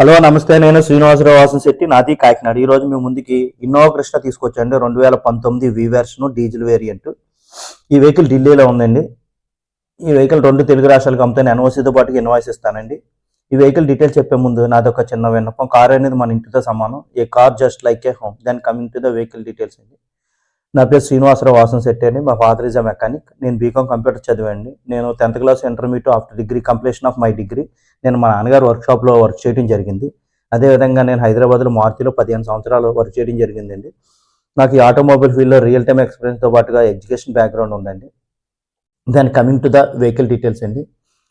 Hello నమస్తే, నేను శ్రీనివాసరావు వాసంశెట్టి, నాది కాకినాడ. ఈరోజు మేము ముందుకి ఇన్నోవా క్రిస్టా తీసుకొచ్చండి. 2019 వి వెర్షన్ డీజిల్ వేరియంట్. ఈ వెహికల్ ఢిల్లీలో ఉందండి. ఈ వెహికల్ 2 తెలుగు రాష్ట్రాలకు అమ్ముతాను. ఎన్ఓసీతో పాటుగా ఇన్వాయిస్ ఇస్తానండి. ఈ వెహికల్ డీటెయిల్స్ చెప్పే ముందు నాది ఒక చిన్న విన్నపం. కార్ అనేది మన ఇంటితో సమానం. A car just like a home. Then coming to the vehicle details అండి. నా పేరు శ్రీనివాసరావు వాసంశెట్టి అండి. మా ఫాదర్ ఈజ్ అ మెకానిక్. నేను బీకామ్ కంప్యూటర్ చదివాండి. నేను 10th class intermediate after degree completion of my degree నేను మా నాన్నగారు వర్క్షాప్లో వర్క్ చేయడం జరిగింది. అదేవిధంగా నేను హైదరాబాద్లో మారుతిలో 15 సంవత్సరాలు వర్క్ చేయడం జరిగిందండి. నాకు ఈ ఆటోమొబైల్ ఫీల్డ్లో రియల్ టైమ్ ఎక్స్పీరియన్స్తో పాటుగా ఎడ్యుకేషన్ బ్యాక్గ్రౌండ్ ఉందండి. దాని coming to the vehicle details అండి.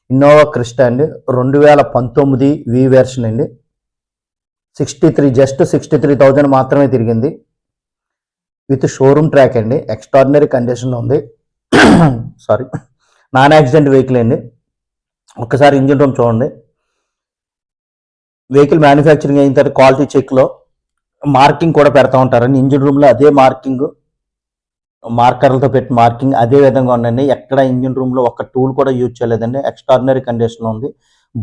ఇన్నోవా క్రిస్టా అండి, 2019 వి వెర్షన్ అండి. 63,000 మాత్రమే తిరిగింది. విత్ షోరూమ్ ట్రాక్ అండి. ఎక్స్ట్రాడినరీ కండిషన్లో ఉంది. సారీ, నాన్ యాక్సిడెంట్ వెహికల్ అండి. ఒక్కసారి ఇంజిన్ రూమ్ చూడండి. వెహికల్ మ్యానుఫ్యాక్చరింగ్ అయిన తర్వాత క్వాలిటీ చెక్లో మార్కింగ్ కూడా పెడతా ఉంటారండి. ఇంజిన్ రూమ్లో అదే మార్కర్లతో పెట్టి మార్కింగ్ అదే విధంగా ఉండండి. ఎక్కడ ఇంజిన్ రూమ్లో ఒక టూల్ కూడా యూజ్ చేయలేదండి. ఎక్స్ట్రాడినరీ కండిషన్లో ఉంది.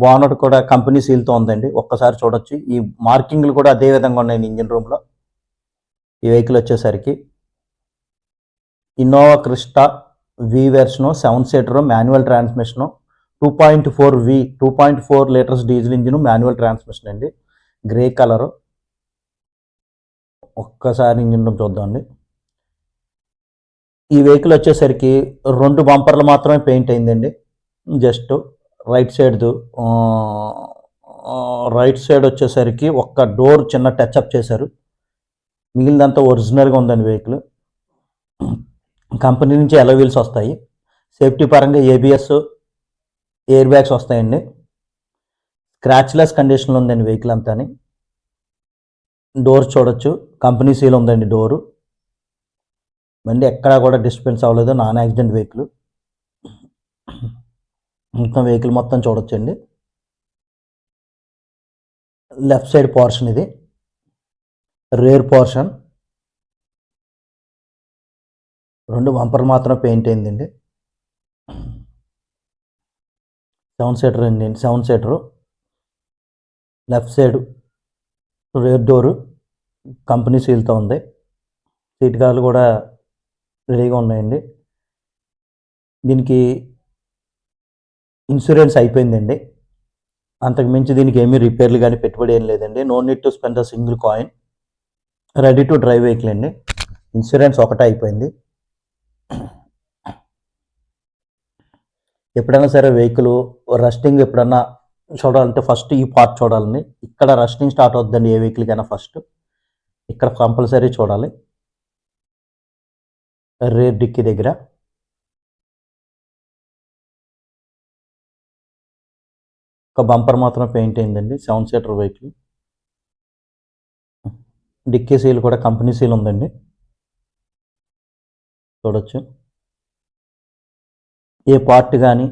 బోనట్ కూడా కంపెనీ సీల్తో ఉందండి. ఒక్కసారి చూడొచ్చు. ఈ మార్కింగ్లు కూడా అదే విధంగా ఉన్నాయండి ఇంజిన్ రూమ్లో. ఈ వెహికల్ వచ్చేసరికి Innova Crysta V version 7 seater manual transmission 2.4 litres diesel engine manual transmission అండి. Grey colour. ఒక్కసారి ఇంజిన్ రూమ్ చూద్దామండి. ఈ వెహికల్ వచ్చేసరికి 2 బంపర్లు మాత్రమే పెయింట్ అయిందండి. జస్ట్ రైట్ సైడ్ వచ్చేసరికి ఒక్క డోర్ చిన్న టచ్అప్ చేశారు. మిగిలినంతా ఒరిజినల్గా ఉందండి వెహికల్. కంపెనీ నుంచి అలో వీల్స్ వస్తాయి. సేఫ్టీ పరంగా ఏబిఎస్ ఎయిర్ బ్యాగ్స్ వస్తాయండి. స్క్రాచ్లెస్ కండిషన్లో ఉందండి వెహికల్ అంతాని. డోర్స్ చూడొచ్చు. కంపెనీ సీల్ ఉందండి డోరు. బండి ఎక్కడా కూడా డిస్టర్బెన్స్ అవ్వలేదు. Non accident vehicle. మొత్తం వెహికల్ మొత్తం చూడొచ్చండి. లెఫ్ట్ సైడ్ పోర్షన్ ఇది రేర్ పోర్షన్. 2 బంపర్లు మాత్రం పెయింట్ అయిందండి. 7 సీటర్ అండి. 7 seater. Left side rear door company సీల్తో ఉంది. సీట్ కార్లు కూడా రెడీగా ఉన్నాయండి. దీనికి ఇన్సూరెన్స్ అయిపోయిందండి. అంతకు మించి దీనికి ఏమీ రిపేర్లు కానీ పెట్టుబడి ఏం లేదండి. No need to spend a single coin. Ready to drive vehicle అండి. ఇన్సూరెన్స్ ఒకటే అయిపోయింది. ఎప్పుడైనా సరే వెహికల్ రస్టింగ్ ఎప్పుడన్నా చూడాలంటే ఫస్ట్ ఈ పార్ట్ చూడాలండి. ఇక్కడ రస్టింగ్ స్టార్ట్ అవుతుందండి ఏ వెహికల్కైనా. ఫస్ట్ ఇక్కడ కంపల్సరీ చూడాలి. రేర్ డిక్కీ దగ్గర ఒక బంపర్ మాత్రం పెయింట్ అయిందండి. 7 సీటర్ వెహికల్. డిక్కీ సీల్ కూడా కంపెనీ సీల్ ఉందండి. చూడొచ్చు. ఏ పార్ట్ కానీ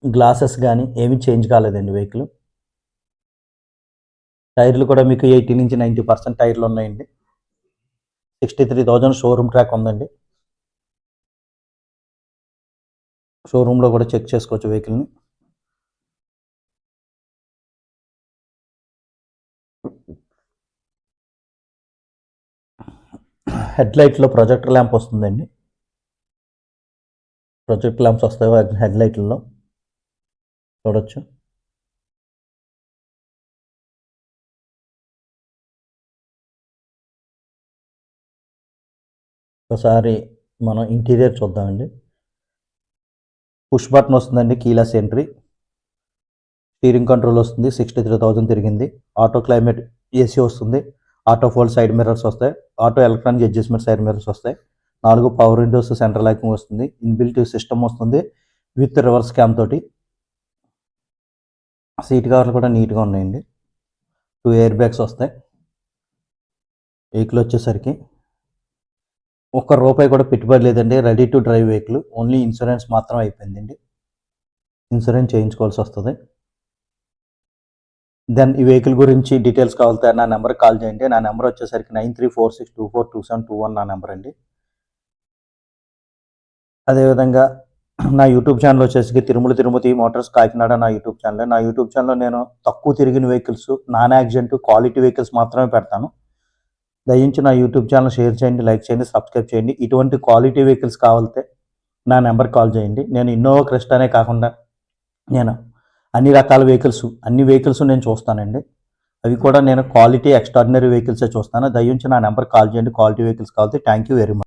గ్లాసెస్ కానీ ఏమీ చేంజ్ కాలేదండి వెహికల్. టైర్లు కూడా మీకు 80 నుంచి 90% టైర్లు ఉన్నాయండి. 63,000 షోరూమ్ ట్రాక్ ఉందండి. షోరూంలో కూడా చెక్ చేసుకోవచ్చు వెహికల్ని. హెడ్ లైట్లో ప్రొజెక్టర్ ల్యాంప్ వస్తుందండి. ప్రొజెక్టర్ ల్యాంప్స్ వస్తాయి హెడ్ లైట్లలో. చూడొచ్చు. ఒకసారి మనం ఇంటీరియర్ చూద్దామండి. పుష్ బటన్ వస్తుందండి. Keyless entry. స్టీరింగ్ కంట్రోల్ వస్తుంది. 63,000 తిరిగింది. ఆటో క్లైమేట్ ఏసీ వస్తుంది. ఆటో ఫోల్డ్ సైడ్ మిర్రర్స్ వస్తాయి. Auto electronic adjustment side mirrors వస్తాయి. 4 పవర్ విండోస్ సెంట్రల్ లాకింగ్ వస్తుంది. ఇన్బిల్ట్ సిస్టమ్ వస్తుంది విత్ రివర్స్ క్యామ్ తోటి. సీట్ కవర్లు కూడా నీట్గా ఉన్నాయండి. 2 ఎయిర్ బ్యాగ్స్ వస్తాయి. వెహికల్ వచ్చేసరికి ₹1 కూడా పెట్టుబడి లేదండి. Ready to drive vehicle. Only insurance మాత్రం అయిపోయిందండి. ఇన్సూరెన్స్ చేయించుకోవాల్సి వస్తుంది. దెన్ ఈ వెహికల్ గురించి డీటెయిల్స్ కావాలంటే నా నెంబర్కి కాల్ చేయండి. నా నెంబర్ వచ్చేసరికి 9346242721 నా నెంబర్ అండి. అదేవిధంగా నా యూట్యూబ్ ఛానల్ వచ్చేసి తిరుమతి మోటార్స్ కాకినాడ నా యూట్యూబ్ ఛానల్. నా యూట్యూబ్ ఛానల్లో నేను తక్కువ తిరిగిన vehicles, non accident, quality vehicles మాత్రమే పెడతాను. దయించి నా యూట్యూబ్ ఛానల్ షేర్ చేయండి, లైక్ చేయండి, సబ్స్క్రైబ్ చేయండి. ఇటువంటి క్వాలిటీ వెహికల్స్ కావాలితే నా నెంబర్కి కాల్ చేయండి. నేను ఇన్నోవా క్రిస్టానే కాకుండా నేను అన్ని రకాల వెహికల్స్ నేను చూస్తానండి. అవి కూడా నేను క్వాలిటీ ఎక్స్ట్రాడినరీ వెహికల్సే చూస్తాను. దయించి నా నెంబర్కి కాల్ చేయండి. క్వాలిటీ వెహికల్స్ కావాలి. Thank you very much.